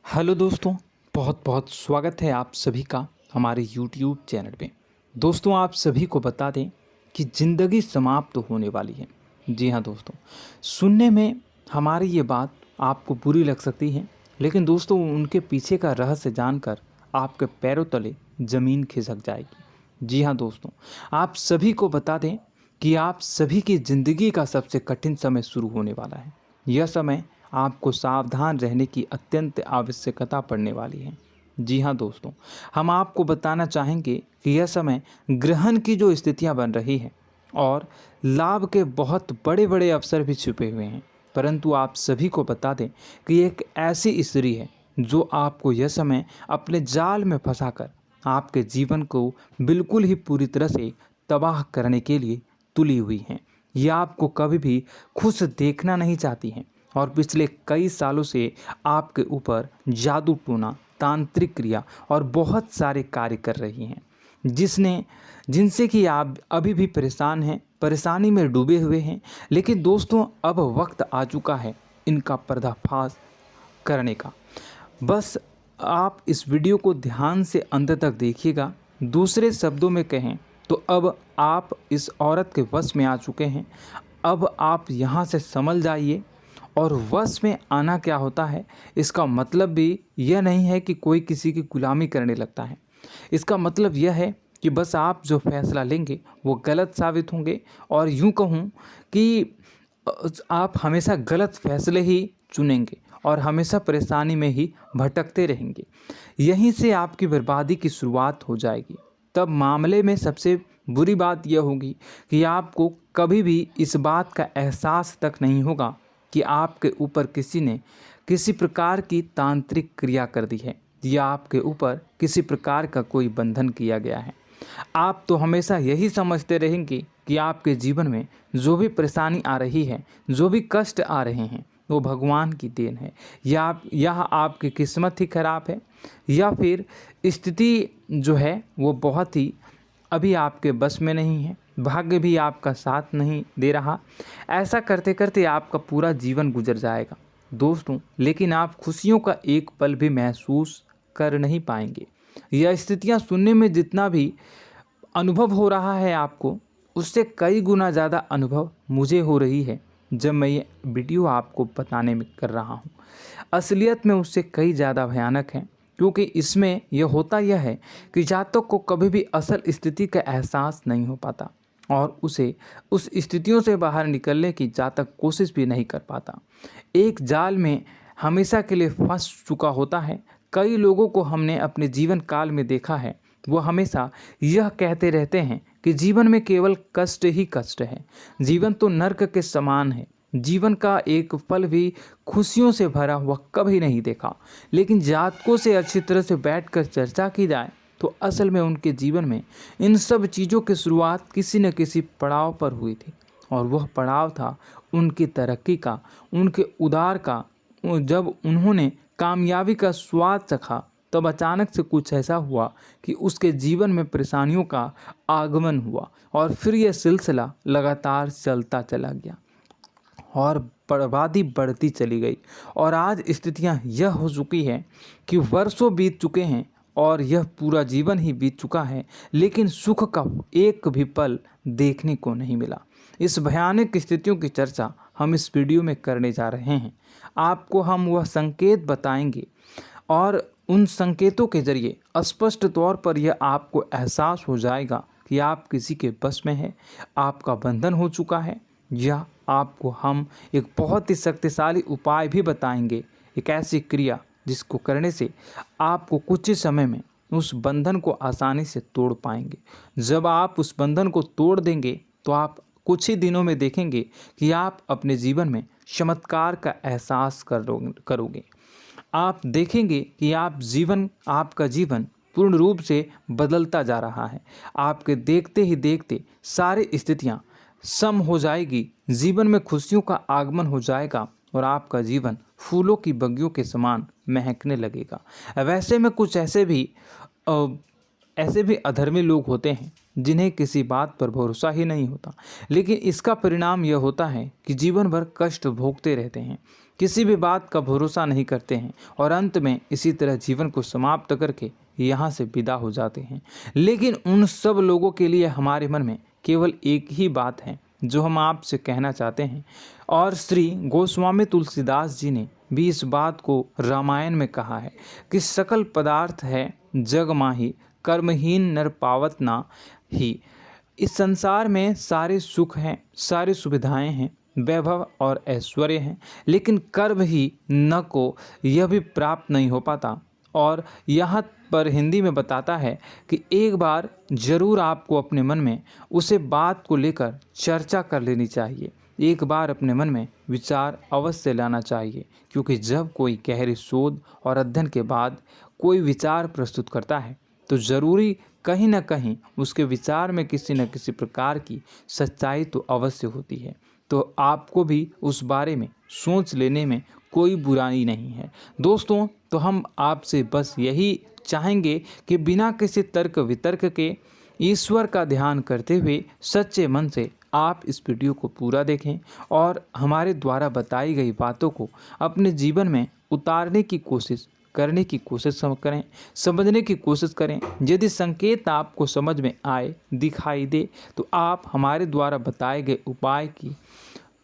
Hello दोस्तों, बहुत बहुत स्वागत है आप सभी का हमारे YouTube चैनल पे। दोस्तों, आप सभी को बता दें कि ज़िंदगी समाप्त होने वाली है। जी हाँ दोस्तों, सुनने में हमारी ये बात आपको बुरी लग सकती है, लेकिन दोस्तों उनके पीछे का रहस्य जानकर आपके पैरों तले ज़मीन खिसक जाएगी। जी हाँ दोस्तों, आप सभी को बता दें कि आप सभी की ज़िंदगी का सबसे कठिन समय शुरू होने वाला है। यह समय आपको सावधान रहने की अत्यंत आवश्यकता पड़ने वाली है। जी हाँ दोस्तों, हम आपको बताना चाहेंगे कि यह समय ग्रहण की जो स्थितियां बन रही है और लाभ के बहुत बड़े बड़े अवसर भी छुपे हुए हैं। परंतु आप सभी को बता दें कि एक ऐसी स्त्री है जो आपको यह समय अपने जाल में फंसाकर आपके जीवन को बिल्कुल ही पूरी तरह से तबाह करने के लिए तुली हुई हैं। यह आपको कभी भी खुश देखना नहीं चाहती हैं और पिछले कई सालों से आपके ऊपर जादू टोना, तांत्रिक क्रिया और बहुत सारे कार्य कर रही हैं, जिनसे कि आप अभी भी परेशान हैं, परेशानी में डूबे हुए हैं। लेकिन दोस्तों, अब वक्त आ चुका है इनका पर्दाफाश करने का। बस आप इस वीडियो को ध्यान से अंत तक देखिएगा। दूसरे शब्दों में कहें तो अब आप इस औरत के वश में आ चुके हैं। अब आप यहाँ से संभल जाइए। और वश में आना क्या होता है, इसका मतलब भी यह नहीं है कि कोई किसी की गुलामी करने लगता है। इसका मतलब यह है कि बस आप जो फैसला लेंगे वो गलत साबित होंगे, और यूँ कहूँ कि आप हमेशा गलत फैसले ही चुनेंगे और हमेशा परेशानी में ही भटकते रहेंगे। यहीं से आपकी बर्बादी की शुरुआत हो जाएगी। तब मामले में सबसे बुरी बात यह होगी कि आपको कभी भी इस बात का एहसास तक नहीं होगा कि आपके ऊपर किसी ने किसी प्रकार की तांत्रिक क्रिया कर दी है या आपके ऊपर किसी प्रकार का कोई बंधन किया गया है। आप तो हमेशा यही समझते रहेंगे कि आपके जीवन में जो भी परेशानी आ रही है, जो भी कष्ट आ रहे हैं, वो भगवान की देन है, या आपकी किस्मत ही खराब है, या फिर स्थिति जो है वो बहुत ही अभी आपके बस में नहीं है, भाग्य भी आपका साथ नहीं दे रहा। ऐसा करते करते आपका पूरा जीवन गुजर जाएगा दोस्तों, लेकिन आप खुशियों का एक पल भी महसूस कर नहीं पाएंगे। यह स्थितियां सुनने में जितना भी अनुभव हो रहा है आपको, उससे कई गुना ज़्यादा अनुभव मुझे हो रही है जब मैं ये वीडियो आपको बताने में कर रहा हूँ। असलियत में उससे कई ज़्यादा भयानक है, क्योंकि इसमें यह होता यह है कि जातक को कभी भी असल स्थिति का एहसास नहीं हो पाता और उसे उस स्थितियों से बाहर निकलने की जातक कोशिश भी नहीं कर पाता। एक जाल में हमेशा के लिए फंस चुका होता है। कई लोगों को हमने अपने जीवन काल में देखा है, वो हमेशा यह कहते रहते हैं कि जीवन में केवल कष्ट ही कष्ट है, जीवन तो नर्क के समान है, जीवन का एक पल भी खुशियों से भरा हुआ कभी नहीं देखा। लेकिन जातकों से अच्छी तरह से बैठकर चर्चा की जाए तो असल में उनके जीवन में इन सब चीज़ों की शुरुआत किसी न किसी पड़ाव पर हुई थी, और वह पड़ाव था उनकी तरक्की का, उनके उदार का। जब उन्होंने कामयाबी का स्वाद चखा, तब अचानक से कुछ ऐसा हुआ कि उसके जीवन में परेशानियों का आगमन हुआ, और फिर यह सिलसिला लगातार चलता चला गया और बर्बादी बढ़ती चली गई। और आज स्थितियां यह हो चुकी है कि वर्षों बीत चुके हैं और यह पूरा जीवन ही बीत चुका है, लेकिन सुख का एक भी पल देखने को नहीं मिला। इस भयानक स्थितियों की चर्चा हम इस वीडियो में करने जा रहे हैं। आपको हम वह संकेत बताएंगे और उन संकेतों के जरिए स्पष्ट तौर पर यह आपको एहसास हो जाएगा कि आप किसी के बस में हैं, आपका बंधन हो चुका है, या आपको हम एक बहुत ही शक्तिशाली उपाय भी बताएंगे, एक ऐसी क्रिया जिसको करने से आपको कुछ ही समय में उस बंधन को आसानी से तोड़ पाएंगे। जब आप उस बंधन को तोड़ देंगे तो आप कुछ ही दिनों में देखेंगे कि आप अपने जीवन में चमत्कार का एहसास करोगे। आप देखेंगे कि आपका जीवन पूर्ण रूप से बदलता जा रहा है। आपके देखते ही देखते सारी स्थितियां सम हो जाएगी, जीवन में खुशियों का आगमन हो जाएगा और आपका जीवन फूलों की बगियों के समान महकने लगेगा। वैसे में कुछ ऐसे भी अधर्मी लोग होते हैं जिन्हें किसी बात पर भरोसा ही नहीं होता, लेकिन इसका परिणाम यह होता है कि जीवन भर कष्ट भोगते रहते हैं, किसी भी बात का भरोसा नहीं करते हैं और अंत में इसी तरह जीवन को समाप्त करके यहाँ से विदा हो जाते हैं। लेकिन उन सब लोगों के लिए हमारे मन में केवल एक ही बात है जो हम आपसे कहना चाहते हैं, और श्री गोस्वामी तुलसीदास जी ने भी इस बात को रामायण में कहा है कि सकल पदार्थ है जग माही, कर्महीन नर पावत ना ही। इस संसार में सारे सुख हैं, सारी सुविधाएं हैं, वैभव और ऐश्वर्य हैं, लेकिन कर्म ही न को यह भी प्राप्त नहीं हो पाता। और यहाँ पर हिंदी में बताता है कि एक बार जरूर आपको अपने मन में उसे बात को लेकर चर्चा कर लेनी चाहिए, एक बार अपने मन में विचार अवश्य लाना चाहिए, क्योंकि जब कोई गहरी शोध और अध्ययन के बाद कोई विचार प्रस्तुत करता है तो ज़रूरी कहीं ना कहीं उसके विचार में किसी न किसी प्रकार की सच्चाई तो अवश्य होती है। तो आपको भी उस बारे में सोच लेने में कोई बुराई नहीं है। दोस्तों, तो हम आपसे बस यही चाहेंगे कि बिना किसी तर्क वितर्क के ईश्वर का ध्यान करते हुए सच्चे मन से आप इस वीडियो को पूरा देखें और हमारे द्वारा बताई गई बातों को अपने जीवन में उतारने की कोशिश करने की कोशिश करें, समझने की कोशिश करें। यदि संकेत आपको समझ में आए, दिखाई दे, तो आप हमारे द्वारा बताए गए उपाय की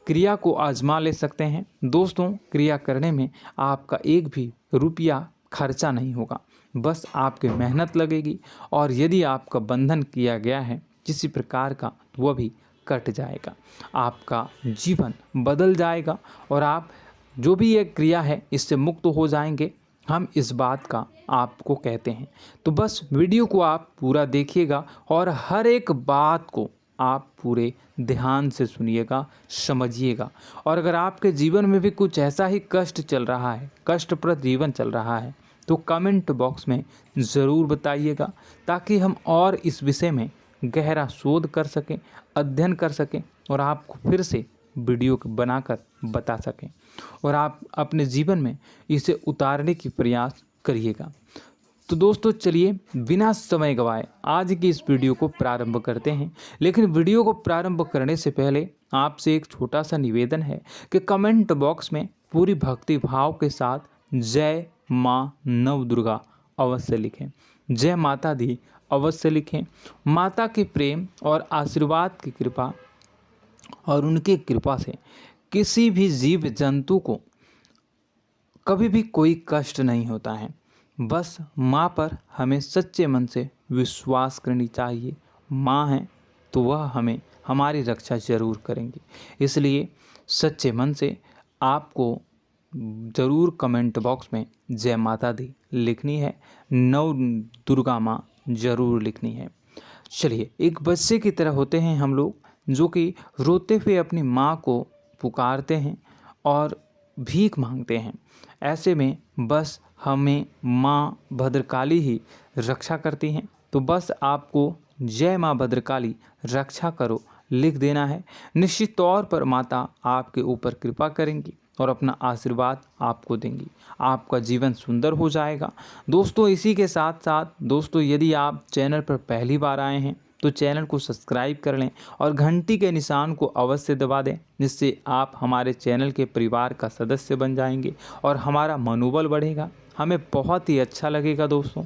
क्रिया को आजमा ले सकते हैं। दोस्तों, क्रिया करने में आपका एक भी रुपया खर्चा नहीं होगा, बस आपकी मेहनत लगेगी, और यदि आपका बंधन किया गया है किसी प्रकार का तो वह भी कट जाएगा, आपका जीवन बदल जाएगा और आप जो भी ये क्रिया है इससे मुक्त हो जाएंगे। हम इस बात का आपको कहते हैं। तो बस वीडियो को आप पूरा देखिएगा और हर एक बात को आप पूरे ध्यान से सुनिएगा, समझिएगा। और अगर आपके जीवन में भी कुछ ऐसा ही कष्ट चल रहा है, कष्टप्रद जीवन चल रहा है, तो कमेंट बॉक्स में ज़रूर बताइएगा, ताकि हम और इस विषय में गहरा शोध कर सकें, अध्ययन कर सकें और आपको फिर से वीडियो बनाकर बता सकें और आप अपने जीवन में इसे उतारने की प्रयास करिएगा। तो दोस्तों, चलिए बिना समय गवाए आज की इस वीडियो को प्रारंभ करते हैं। लेकिन वीडियो को प्रारंभ करने से पहले आपसे एक छोटा सा निवेदन है कि कमेंट बॉक्स में पूरी भक्ति भाव के साथ जय माँ नव दुर्गा अवश्य लिखें, जय माता दी अवश्य लिखें। माता के प्रेम और आशीर्वाद की कृपा और उनकी कृपा से किसी भी जीव जंतु को कभी भी कोई कष्ट नहीं होता है। बस माँ पर हमें सच्चे मन से विश्वास करनी चाहिए। माँ है तो वह हमें हमारी रक्षा जरूर करेंगी। इसलिए सच्चे मन से आपको ज़रूर कमेंट बॉक्स में जय माता दी लिखनी है, नव दुर्गा माँ ज़रूर लिखनी है। चलिए, एक बच्चे की तरह होते हैं हम लोग, जो कि रोते हुए अपनी माँ को पुकारते हैं और भीख मांगते हैं। ऐसे में बस हमें माँ भद्रकाली ही रक्षा करती हैं। तो बस आपको जय माँ भद्रकाली रक्षा करो लिख देना है। निश्चित तौर पर माता आपके ऊपर कृपा करेंगी और अपना आशीर्वाद आपको देंगी, आपका जीवन सुंदर हो जाएगा। दोस्तों, इसी के साथ साथ दोस्तों, यदि आप चैनल पर पहली बार आए हैं तो चैनल को सब्सक्राइब कर लें और घंटी के निशान को अवश्य दबा दें, जिससे आप हमारे चैनल के परिवार का सदस्य बन जाएंगे और हमारा मनोबल बढ़ेगा, हमें बहुत ही अच्छा लगेगा दोस्तों।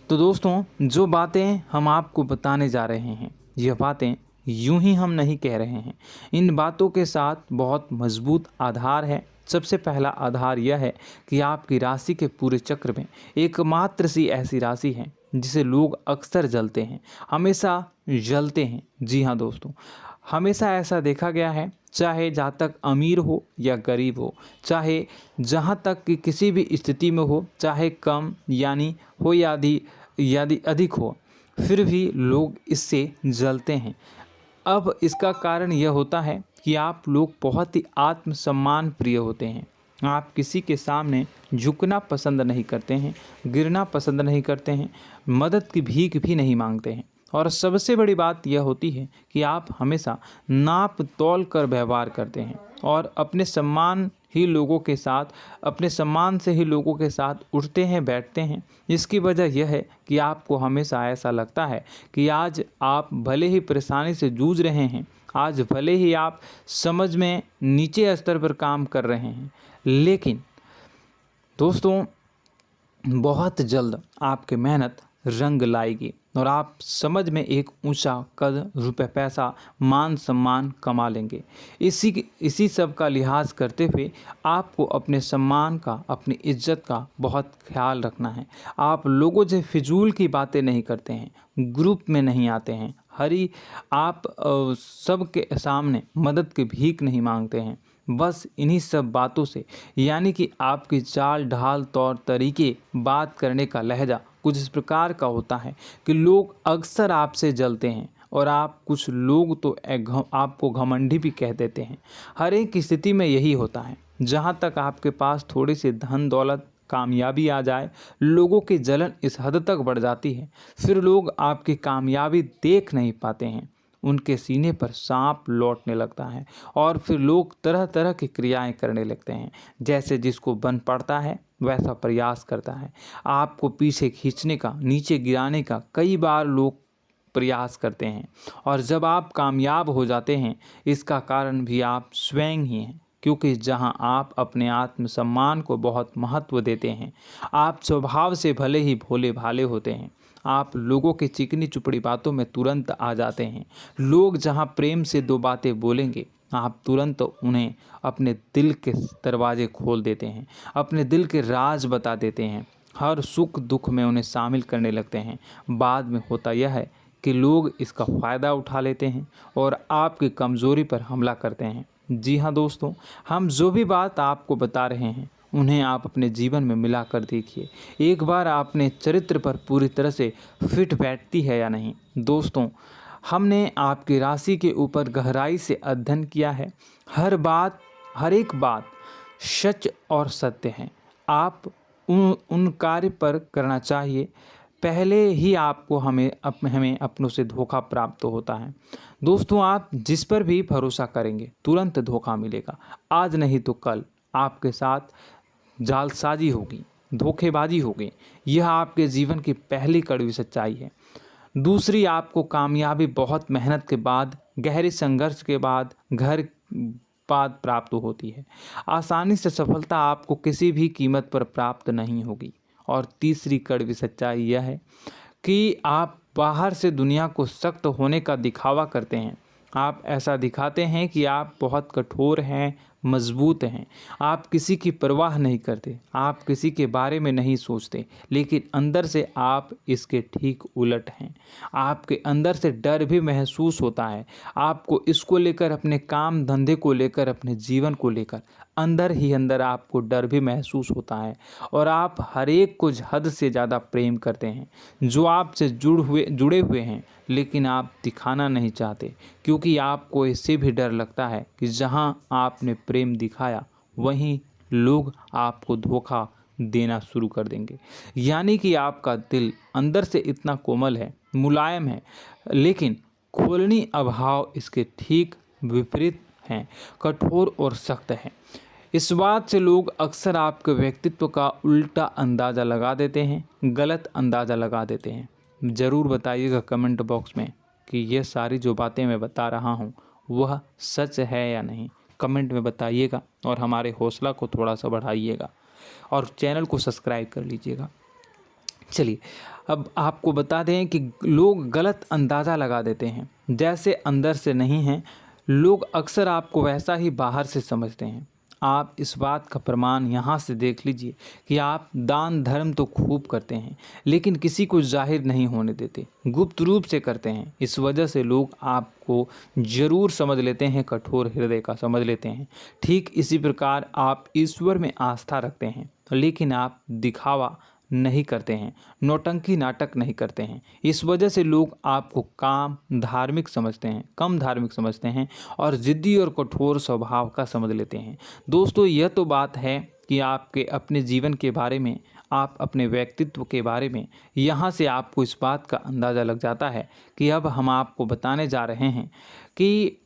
तो दोस्तों, जो बातें हम आपको बताने जा रहे हैं, यह बातें यूं ही हम नहीं कह रहे हैं। इन बातों के साथ बहुत मजबूत आधार है। सबसे पहला आधार यह है कि आपकी राशि के पूरे चक्र में एकमात्र सी ऐसी राशि है जिसे लोग अक्सर जलते हैं, हमेशा जलते हैं। जी हाँ दोस्तों, हमेशा ऐसा देखा गया है, चाहे जहाँ तक अमीर हो या गरीब हो, चाहे जहाँ तक कि किसी भी स्थिति में हो, चाहे कम यानी हो या अधिक हो, फिर भी लोग इससे जलते हैं। अब इसका कारण यह होता है कि आप लोग बहुत ही आत्मसम्मान प्रिय होते हैं। आप किसी के सामने झुकना पसंद नहीं करते हैं, गिरना पसंद नहीं करते हैं, मदद की भीख भी नहीं मांगते हैं और सबसे बड़ी बात यह होती है कि आप हमेशा नाप तौल कर व्यवहार करते हैं और अपने सम्मान से ही लोगों के साथ उठते हैं बैठते हैं। इसकी वजह यह है कि आपको हमेशा ऐसा लगता है कि आज आप भले ही परेशानी से जूझ रहे हैं, आज भले ही आप समझ में नीचे स्तर पर काम कर रहे हैं, लेकिन दोस्तों बहुत जल्द आपकी मेहनत रंग लाएगी और आप समझ में एक ऊंचा कद, रुपए, पैसा, मान सम्मान कमा लेंगे। इसी सब का लिहाज करते हुए आपको अपने सम्मान का, अपनी इज्जत का बहुत ख्याल रखना है। आप लोगों से फिजूल की बातें नहीं करते हैं, ग्रुप में नहीं आते हैं, आप सबके सामने मदद की भीख नहीं मांगते हैं। बस इन्हीं सब बातों से, यानी कि आपकी चाल ढाल, तौर तरीके, बात करने का लहजा कुछ इस प्रकार का होता है कि लोग अक्सर आपसे जलते हैं और कुछ लोग तो आपको घमंडी भी कह देते हैं। हर एक स्थिति में यही होता है। जहाँ तक आपके पास थोड़ी सी धन दौलत, कामयाबी आ जाए, लोगों की जलन इस हद तक बढ़ जाती है, फिर लोग आपकी कामयाबी देख नहीं पाते हैं, उनके सीने पर सांप लौटने लगता है और फिर लोग तरह तरह की क्रियाएं करने लगते हैं। जैसे जिसको बन पड़ता है वैसा प्रयास करता है। आपको पीछे खींचने का, नीचे गिराने का कई बार लोग प्रयास करते हैं और जब आप कामयाब हो जाते हैं, इसका कारण भी आप स्वयं ही हैं। क्योंकि जहां आप अपने आत्मसम्मान को बहुत महत्व देते हैं, आप स्वभाव से भले ही भोले भाले होते हैं, आप लोगों की चिकनी चुपड़ी बातों में तुरंत आ जाते हैं। लोग जहां प्रेम से दो बातें बोलेंगे, आप तुरंत उन्हें अपने दिल के दरवाजे खोल देते हैं, अपने दिल के राज बता देते हैं, हर सुख दुख में उन्हें शामिल करने लगते हैं। बाद में होता यह है कि लोग इसका फ़ायदा उठा लेते हैं और आपकी कमज़ोरी पर हमला करते हैं। जी हाँ दोस्तों, हम जो भी बात आपको बता रहे हैं उन्हें आप अपने जीवन में मिला कर देखिए। एक बार आपने चरित्र पर पूरी तरह से फिट बैठती है या नहीं। दोस्तों, हमने आपकी राशि के ऊपर गहराई से अध्ययन किया है। हर एक बात सच और सत्य है। आप उन कार्य पर करना चाहिए, पहले ही आपको हमें अपनों से धोखा प्राप्त होता है। दोस्तों, आप जिस पर भी भरोसा करेंगे तुरंत धोखा मिलेगा। आज नहीं तो कल आपके साथ जालसाजी होगी, धोखेबाजी होगी। यह आपके जीवन की पहली कड़वी सच्चाई है। दूसरी, आपको कामयाबी बहुत मेहनत के बाद, गहरे संघर्ष के बाद प्राप्त होती है। आसानी से सफलता आपको किसी भी कीमत पर प्राप्त नहीं होगी। और तीसरी कड़वी सच्चाई यह है कि आप बाहर से दुनिया को सख्त होने का दिखावा करते हैं। आप ऐसा दिखाते हैं कि आप बहुत कठोर हैं, मजबूत हैं, आप किसी की परवाह नहीं करते, आप किसी के बारे में नहीं सोचते, लेकिन अंदर से आप इसके ठीक उलट हैं। आपके अंदर से डर भी महसूस होता है। आपको इसको लेकर, अपने काम धंधे को लेकर, अपने जीवन को लेकर अंदर ही अंदर आपको डर भी महसूस होता है और आप हर एक को हद से ज़्यादा प्रेम करते हैं, जो आपसे जुड़े हुए हैं, लेकिन आप दिखाना नहीं चाहते, क्योंकि आपको इससे भी डर लगता है कि जहां आपने प्रेम दिखाया वहीं लोग आपको धोखा देना शुरू कर देंगे। यानी कि आपका दिल अंदर से इतना कोमल है, मुलायम है, लेकिन खोलनी अभाव इसके ठीक विपरीत हैं, कठोर और सख्त हैं। इस बात से लोग अक्सर आपके व्यक्तित्व का उल्टा अंदाज़ा लगा देते हैं, गलत अंदाज़ा लगा देते हैं। ज़रूर बताइएगा कमेंट बॉक्स में कि ये सारी जो बातें मैं बता रहा हूँ वह सच है या नहीं। कमेंट में बताइएगा और हमारे हौसला को थोड़ा सा बढ़ाइएगा और चैनल को सब्सक्राइब कर लीजिएगा। चलिए, अब आपको बता दें कि लोग गलत अंदाज़ा लगा देते हैं। जैसे अंदर से नहीं हैं, लोग अक्सर आपको वैसा ही बाहर से समझते हैं। आप इस बात का प्रमाण यहाँ से देख लीजिए कि आप दान धर्म तो खूब करते हैं, लेकिन किसी को जाहिर नहीं होने देते, गुप्त रूप से करते हैं। इस वजह से लोग आपको ज़रूर समझ लेते हैं, कठोर हृदय का समझ लेते हैं। ठीक इसी प्रकार आप ईश्वर में आस्था रखते हैं, लेकिन आप दिखावा नहीं करते हैं, नौटंकी नाटक नहीं करते हैं। इस वजह से लोग आपको कम धार्मिक समझते हैं और ज़िद्दी और कठोर स्वभाव का समझ लेते हैं। दोस्तों, यह तो बात है कि आपके अपने जीवन के बारे में, आप अपने व्यक्तित्व के बारे में, यहाँ से आपको इस बात का अंदाज़ा लग जाता है कि अब हम आपको बताने जा रहे हैं कि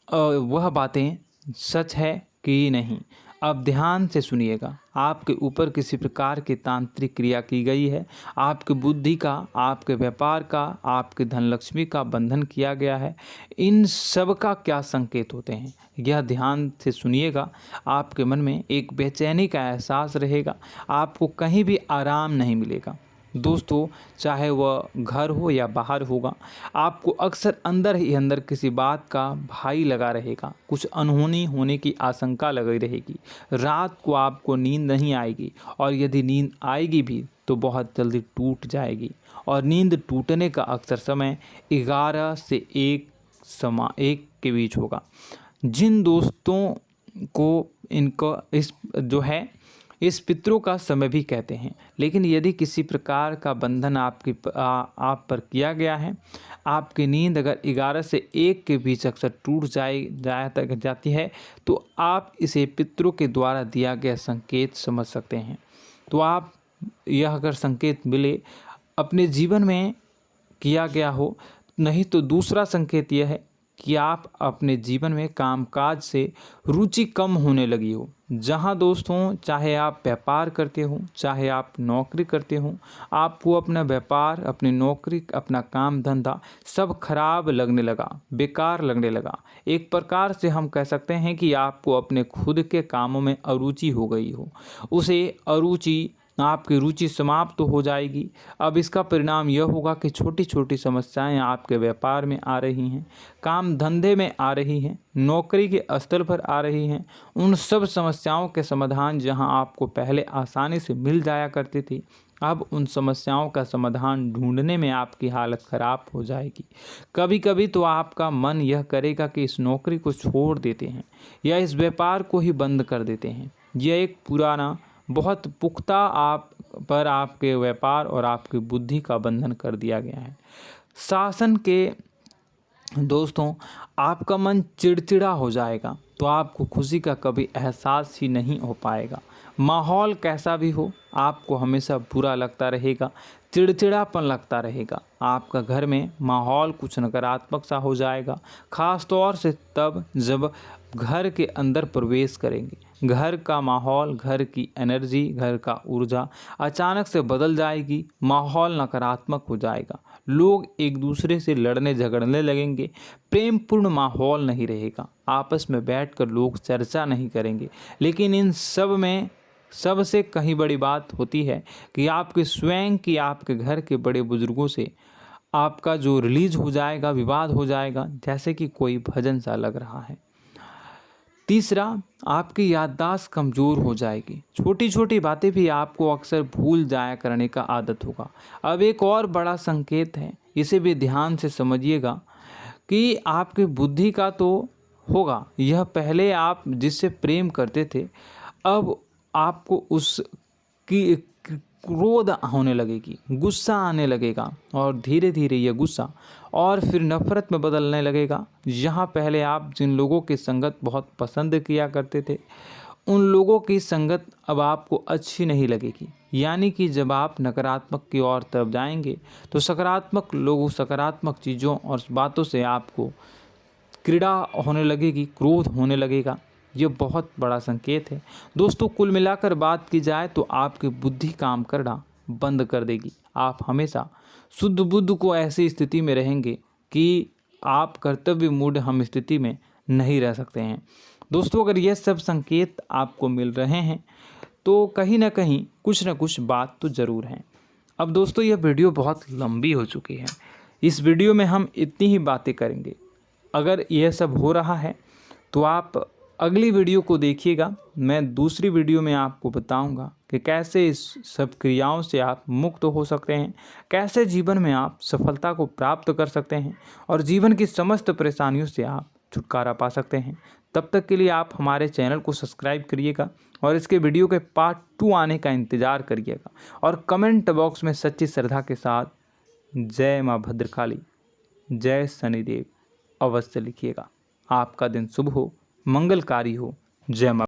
वह बातें सच है कि नहीं। अब ध्यान से सुनिएगा। आपके ऊपर किसी प्रकार की तांत्रिक क्रिया की गई है, आपकी बुद्धि का, आपके व्यापार का, आपके धनलक्ष्मी का बंधन किया गया है। इन सब का क्या संकेत होते हैं, यह ध्यान से सुनिएगा। आपके मन में एक बेचैनी का एहसास रहेगा, आपको कहीं भी आराम नहीं मिलेगा। दोस्तों, चाहे वह घर हो या बाहर होगा, आपको अक्सर अंदर ही अंदर किसी बात का भय लगा रहेगा, कुछ अनहोनी होने की आशंका लगी रहेगी। रात को आपको नींद नहीं आएगी, और यदि नींद आएगी भी तो बहुत जल्दी टूट जाएगी। और नींद टूटने का अक्सर समय 11 से 1 के बीच होगा। जिन दोस्तों को इनको इस पितरों का समय भी कहते हैं। लेकिन यदि किसी प्रकार का बंधन आप पर किया गया है, आपकी नींद अगर 11 से 1 के बीच अक्सर टूट जाती है, तो आप इसे पितरों के द्वारा दिया गया संकेत समझ सकते हैं। तो आप यह अगर संकेत मिले अपने जीवन में किया गया हो, नहीं तो दूसरा संकेत यह है कि आप अपने जीवन में कामकाज से रुचि कम होने लगी हो। जहां दोस्तों, चाहे आप व्यापार करते हो, चाहे आप नौकरी करते हो, आपको अपना व्यापार, अपनी नौकरी, अपना काम धंधा सब खराब लगने लगा, बेकार लगने लगा। एक प्रकार से हम कह सकते हैं कि आपको अपने खुद के कामों में अरुचि हो गई हो। उसे अरुचि, आपकी रुचि समाप्त तो हो जाएगी। अब इसका परिणाम यह होगा कि छोटी छोटी समस्याएं आपके व्यापार में आ रही हैं, काम धंधे में आ रही हैं, नौकरी के स्तर पर आ रही हैं। उन सब समस्याओं के समाधान जहां आपको पहले आसानी से मिल जाया करती थी, अब उन समस्याओं का समाधान ढूंढने में आपकी हालत ख़राब हो जाएगी। कभी कभी तो आपका मन यह करेगा कि इस नौकरी को छोड़ देते हैं या इस व्यापार को ही बंद कर देते हैं। यह एक पुराना, बहुत पुख्ता आपके व्यापार और आपकी बुद्धि का बंधन कर दिया गया है। शासन के दोस्तों, आपका मन चिड़चिड़ा हो जाएगा, तो आपको खुशी का कभी एहसास ही नहीं हो पाएगा। माहौल कैसा भी हो, आपको हमेशा बुरा लगता रहेगा, चिड़चिड़ापन लगता रहेगा। आपका घर में माहौल कुछ नकारात्मक सा हो जाएगा, ख़ास तौर से तब जब घर के अंदर प्रवेश करेंगे। घर का माहौल, घर की एनर्जी, घर का ऊर्जा अचानक से बदल जाएगी, माहौल नकारात्मक हो जाएगा। लोग एक दूसरे से लड़ने झगड़ने लगेंगे, प्रेमपूर्ण माहौल नहीं रहेगा, आपस में बैठकर लोग चर्चा नहीं करेंगे। लेकिन इन सब में सबसे कहीं बड़ी बात होती है कि आपके स्वयं की, आपके घर के बड़े बुजुर्गों से आपका जो रिलीज हो जाएगा, विवाद हो जाएगा, जैसे कि कोई भजन सा लग रहा है। तीसरा, आपकी याददाश्त कमज़ोर हो जाएगी, छोटी छोटी बातें भी आपको अक्सर भूल जाया करने का आदत होगा। अब एक और बड़ा संकेत है, इसे भी ध्यान से समझिएगा कि आपकी बुद्धि का तो होगा, यह पहले आप जिससे प्रेम करते थे, अब आपको उसकी क्रोध होने लगेगी, गुस्सा आने लगेगा, और धीरे धीरे यह गुस्सा और फिर नफरत में बदलने लगेगा। यहाँ पहले आप जिन लोगों की संगत बहुत पसंद किया करते थे, उन लोगों की संगत अब आपको अच्छी नहीं लगेगी। यानी कि जब आप नकारात्मक की ओर तरफ जाएंगे, तो सकारात्मक लोगों, सकारात्मक चीज़ों और बातों से आपको क्रीड़ा होने लगेगी, क्रोध होने लगेगा। ये बहुत बड़ा संकेत है दोस्तों। कुल मिलाकर बात की जाए तो आपकी बुद्धि काम करना बंद कर देगी। आप हमेशा शुद्ध बुद्ध को ऐसी स्थिति में रहेंगे कि आप कर्तव्य मूढ़ हम स्थिति में नहीं रह सकते हैं। दोस्तों, अगर ये सब संकेत आपको मिल रहे हैं तो कहीं ना कहीं कुछ ना कुछ बात तो ज़रूर है। अब दोस्तों, यह वीडियो बहुत लंबी हो चुकी है, इस वीडियो में हम इतनी ही बातें करेंगे। अगर यह सब हो रहा है तो आप अगली वीडियो को देखिएगा। मैं दूसरी वीडियो में आपको बताऊंगा कि कैसे इस सब क्रियाओं से आप मुक्त हो सकते हैं, कैसे जीवन में आप सफलता को प्राप्त कर सकते हैं और जीवन की समस्त परेशानियों से आप छुटकारा पा सकते हैं। तब तक के लिए आप हमारे चैनल को सब्सक्राइब करिएगा और इसके वीडियो के पार्ट 2 आने का इंतज़ार करिएगा। और कमेंट बॉक्स में सच्ची श्रद्धा के साथ जय माँ भद्रकाली, जय शनिदेव अवश्य लिखिएगा। आपका दिन शुभ हो, मंगलकारी हो। जय माँ।